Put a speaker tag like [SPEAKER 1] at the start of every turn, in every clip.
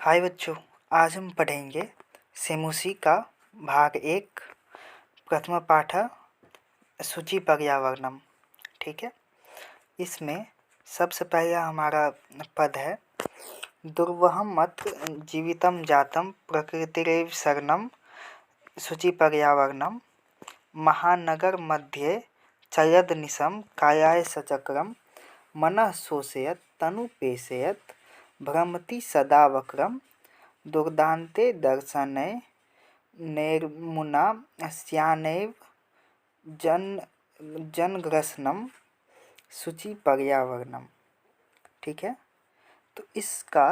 [SPEAKER 1] हाय बच्चों, आज हम पढ़ेंगे सेमुसी का भाग 1 प्रथम पाठ सूचि पर्यावरणम। ठीक है। इसमें सबसे पहला हमारा पद है दुर्वहम मत जीवितम जातम प्रकृतिरेव शरणम सूचि पर्यावरणम महानगर मध्ये चयद निशम कायाय सचक्रम मनः शोषयत तनु पेशयत भ्रमति सदा वक्रम दुर्दान्ते दर्शने निर्मुना स्यानैव जनग्रसनम सूचि पर्यावरणम। ठीक है। तो इसका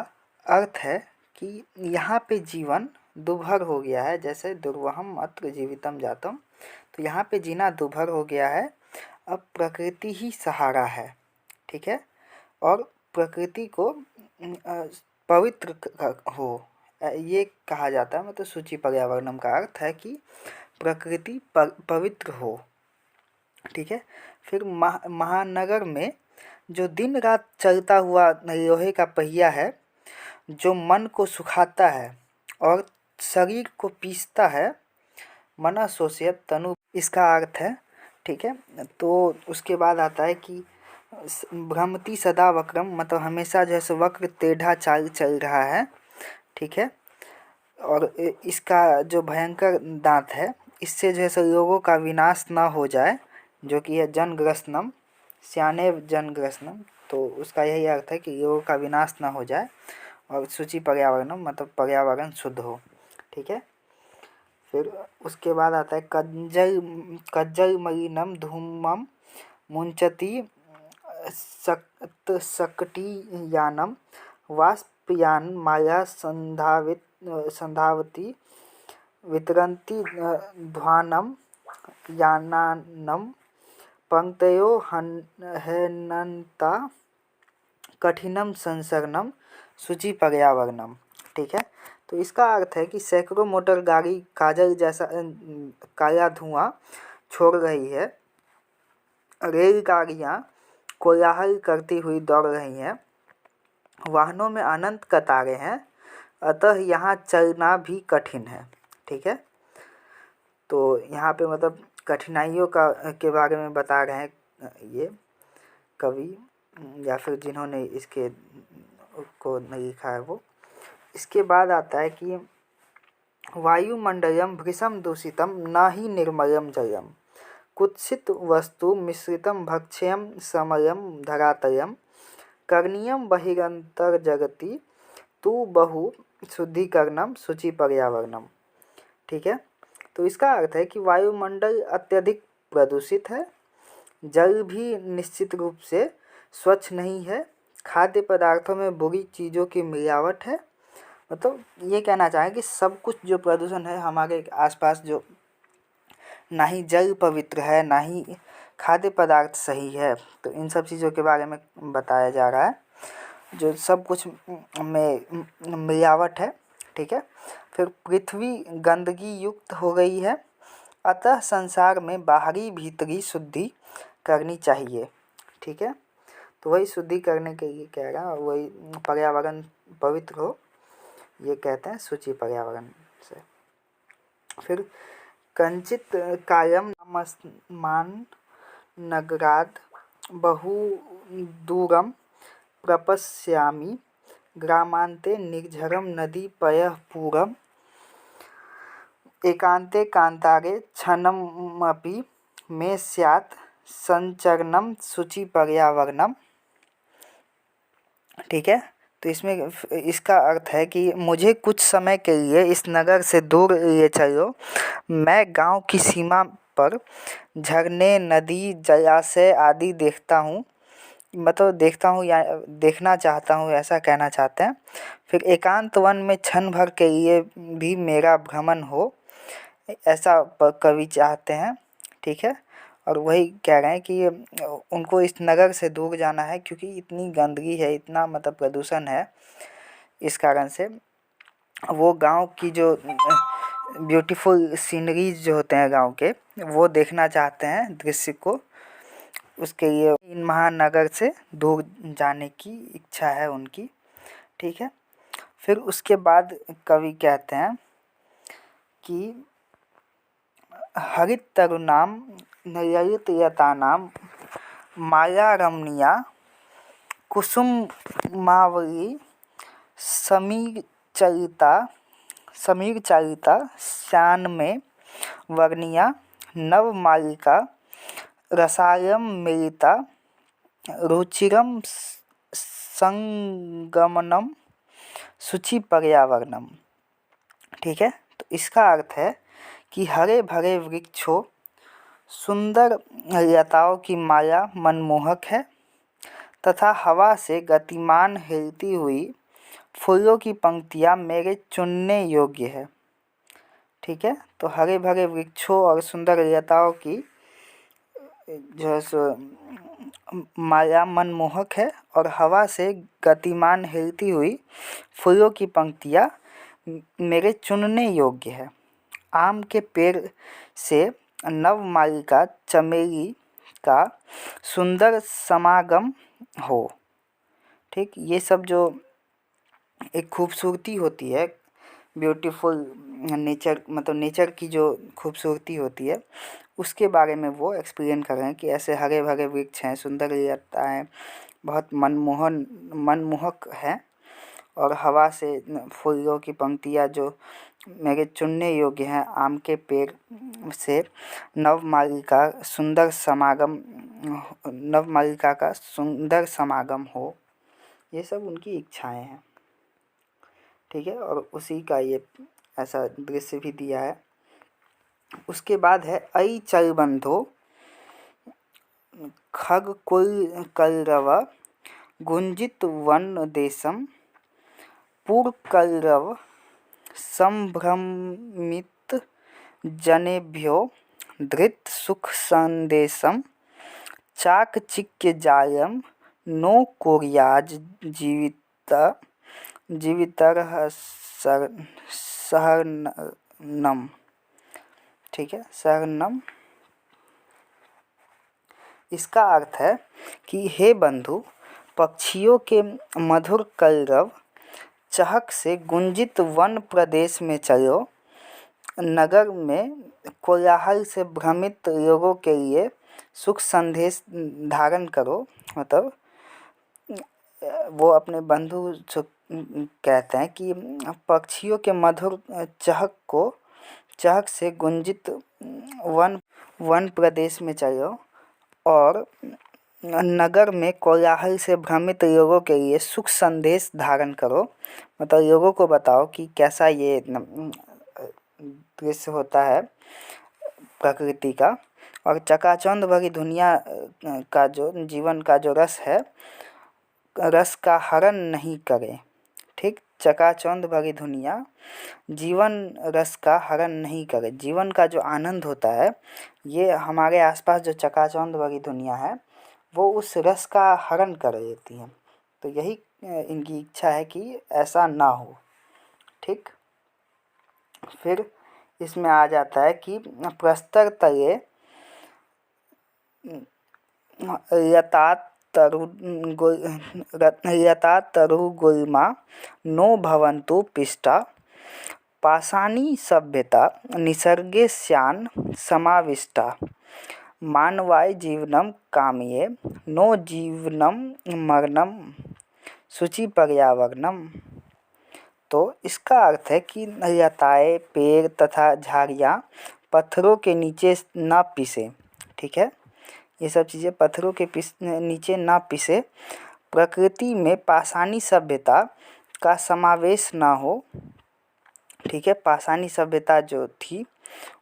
[SPEAKER 1] अर्थ है कि यहाँ पे जीवन दुर्भर हो गया है। जैसे दुर्वहम अत्र जीवितम जातम, तो यहाँ पे जीना दुर्भर हो गया है। अब प्रकृति ही सहारा है। ठीक है। और प्रकृति को पवित्र हो, ये कहा जाता है। मतलब सूचि पर्यावरणम का अर्थ है कि प्रकृति पवित्र हो। ठीक है। फिर महानगर में जो दिन रात चलता हुआ लोहे का पहिया है, जो मन को सुखाता है और शरीर को पीसता है, मनः शोषयत तनु, इसका अर्थ है। ठीक है। तो उसके बाद आता है कि भ्रमति सदा वक्रम, मतलब हमेशा जैसे वक्र टेढ़ा चाल चल रहा है। ठीक है। और इसका जो भयंकर दांत है, इससे जैसे लोगों का विनाश ना हो जाए, जो कि है जनग्रसनम, स्यानेव जनग्रसनम। तो उसका यही अर्थ है कि लोगों का विनाश ना हो जाए और सूचि पर्यावरणम मतलब पर्यावरण शुद्ध हो। ठीक है। फिर उसके बाद आता है कज्जल मलिनम धूमम मुंचती सकटीयानम वाष्पयान माया संधावती वितरन्ति ध्वानं यानानं पंक्तयो हनन्ता कठिनम संसरणम सूचि पर्यावरणम। ठीक है। तो इसका अर्थ है कि सैकड़ों मोटर गाड़ी काजल जैसा काला धुआं छोड़ रही है। रेलगाड़ियाँ कोलाहल करती हुई दौड़ रही हैं। वाहनों में अनंत कतारें हैं, अतः यहाँ चलना भी कठिन है। ठीक है। तो यहाँ पे मतलब कठिनाइयों के बारे में बता रहे हैं ये कवि, या फिर जिन्होंने इसके को लिखा है वो। इसके बाद आता है कि वायुमंडलम भृशम दूषितम न ही निर्मलम जलम कुत्सित वस्तु मिश्रितम भक्ष्यम समयम धरातलम करणीयम बहिरंतर जगति तु बहु शुद्धिकरणम सूचि पर्यावरणम। ठीक है। तो इसका अर्थ है कि वायुमंडल अत्यधिक प्रदूषित है, जल भी निश्चित रूप से स्वच्छ नहीं है, खाद्य पदार्थों में बुरी चीज़ों की मिलावट है। मतलब ये कहना चाहें कि सब कुछ जो प्रदूषण है हमारे आसपास, जो ना ही जल पवित्र है, ना ही खाद्य पदार्थ सही है, तो इन सब चीज़ों के बारे में बताया जा रहा है, जो सब कुछ में मिलावट है। ठीक है। फिर पृथ्वी गंदगी युक्त हो गई है, अतः संसार में बाहरी भीतरी शुद्धि करनी चाहिए। ठीक है। तो वही शुद्धि करने के लिए कह रहा है, वही पर्यावरण पवित्र हो, ये कहते हैं सूचि पर्यावरण से। फिर कंचित कायम नामस्मान नगराद बहु दूरम प्रपश्यामि ग्रामांते निर्झरम नदी पयः पूरम एकांते कांतारे क्षणमपि मे स्यात् संचरणम सूचि पर्यावरणम। ठीक है। तो इसमें इसका अर्थ है कि मुझे कुछ समय के लिए इस नगर से दूर ले चलो। मैं गांव की सीमा पर झरने, नदी, जलाशय आदि देखता हूँ, मतलब देखता हूँ या देखना चाहता हूँ, ऐसा कहना चाहते हैं। फिर एकांत वन में क्षण भर के लिए भी मेरा भ्रमण हो, ऐसा कवि चाहते हैं। ठीक है। और वही कह रहे हैं कि उनको इस नगर से दूर जाना है, क्योंकि इतनी गंदगी है, इतना मतलब प्रदूषण है। इस कारण से वो गांव की जो ब्यूटीफुल सीनरीज जो होते हैं गांव के, वो देखना चाहते हैं दृश्य को। उसके लिए इन महानगर से दूर जाने की इच्छा है उनकी। ठीक है। फिर उसके बाद कवि कहते हैं कि हरित तरुणाम ललित यतानाम माया रमणीया कुसुमावली समीर चारिता श्यान में वर्णिया नवमालिका रसायन मिलिता रुचिरम संगमनम शुचि पर्यावरणम। ठीक है, तो इसका अर्थ है कि हरे भरे वृक्षों, सुंदर लताओं की माया मनमोहक है तथा हवा से गतिमान हिलती हुई फूलों की पंक्तियाँ मेरे चुनने योग्य है। ठीक है, तो हरे भरे वृक्षों और सुंदर लताओं की जो है सो माया मनमोहक है और हवा से गतिमान हिलती हुई फूलों की पंक्तियाँ मेरे चुनने योग्य है। आम के पेड़ से नवमालिका चमेली का सुंदर समागम हो। ठीक, ये सब जो एक खूबसूरती होती है, ब्यूटीफुल नेचर, मतलब नेचर की जो खूबसूरती होती है उसके बारे में वो एक्सप्लेन कर रहे हैं कि ऐसे हरे भरे वृक्ष हैं, सुंदर लताएं बहुत मनमोहक हैं और हवा से फूलों की पंक्तियाँ जो मेरे चुनने योग्य हैं। आम के पेड़ से नवमालिका का सुंदर समागम हो, ये सब उनकी इच्छाएं हैं। ठीक है, और उसी का ये ऐसा दृश्य भी दिया है। उसके बाद है अई चल बंधो खग कुल कलरव गुंजित वन देशम पूर्व कलरव संभ्रमित जनेभ्यो धृत सुख संदेशम चाकचिक्य जायम नो कोरियाज जीवितर सहर्नम। ठीक है, सहर्नम, इसका अर्थ है कि हे बंधु, पक्षियों के मधुर कलरव चहक से गुंजित वन प्रदेश में चलो, नगर में कोलाहल से भ्रमित लोगों के लिए सुख संदेश धारण करो। मतलब वो अपने बंधु से कहते हैं कि पक्षियों के मधुर चहक से गुंजित वन प्रदेश में चलो और नगर में कोलाहल से भ्रमित लोगों के लिए सुख संदेश धारण करो। मतलब लोगों को बताओ कि कैसा ये दृश्य होता है प्रकृति का, और चकाचौंध भरी दुनिया का जो जीवन का जो रस है, रस का हरण नहीं करे। ठीक, चकाचौंध भरी दुनिया जीवन रस का हरण नहीं करे। जीवन का जो आनंद होता है, ये हमारे आसपास जो चकाचौंध भरी दुनिया है वो उस रस का हरण कर देती है। तो यही इनकी इच्छा है कि ऐसा ना हो। ठीक, फिर इसमें आ जाता है कि प्रस्तर तले यता तरु गुल्मा नो भवन्तु पिष्टा पाषाणी सभ्यता निसर्गे स्यान समाविष्टा मानवाय जीवनम कामये नो जीवनम मरणम शुचि पर्यावरणम। तो इसका अर्थ है कि लताएं, पेड़ तथा झाड़ियाँ पत्थरों के नीचे ना पिसे। ठीक है, ये सब चीज़ें पत्थरों के नीचे ना पिसे, प्रकृति में पाषाणी सभ्यता का समावेश ना हो। ठीक है, पाषाणी सभ्यता जो थी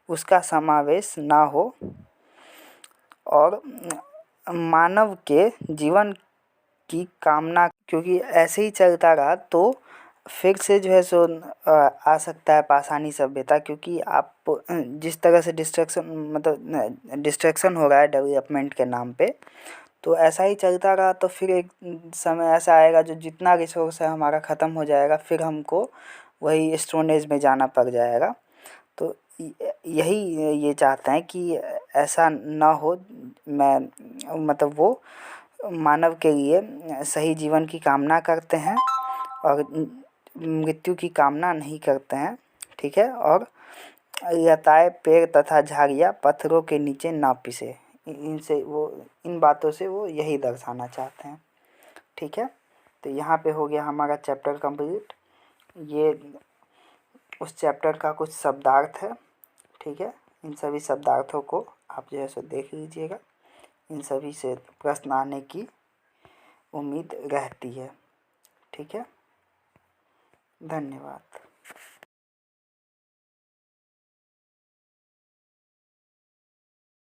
[SPEAKER 1] उसका समावेश ना हो और मानव के जीवन की कामना, क्योंकि ऐसे ही चलता रहा तो फिर से जो है सो आ सकता है पाषाणी सभ्यता। क्योंकि आप जिस तरह से डिस्ट्रैक्शन हो रहा है डेवलपमेंट के नाम पे, तो ऐसा ही चलता रहा तो फिर एक समय ऐसा आएगा जो जितना रिसोर्स है हमारा ख़त्म हो जाएगा, फिर हमको वही स्टोन एज में जाना पड़ जाएगा। तो यही ये चाहते हैं कि ऐसा ना हो। मतलब वो मानव के लिए सही जीवन की कामना करते हैं और मृत्यु की कामना नहीं करते हैं, ठीक है। और लताएं, पेड़ तथा झाड़ियाँ पत्थरों के नीचे ना पिसे, इनसे वो, इन बातों से वो यही दर्शाना चाहते हैं, ठीक है। तो यहाँ पे हो गया हमारा चैप्टर कंप्लीट। ये उस चैप्टर का कुछ शब्दार्थ है, ठीक है। इन सभी शब्दार्थों को आप जो है सो देख लीजिएगा। इन सभी से प्रश्न आने की उम्मीद रहती है, ठीक है। धन्यवाद।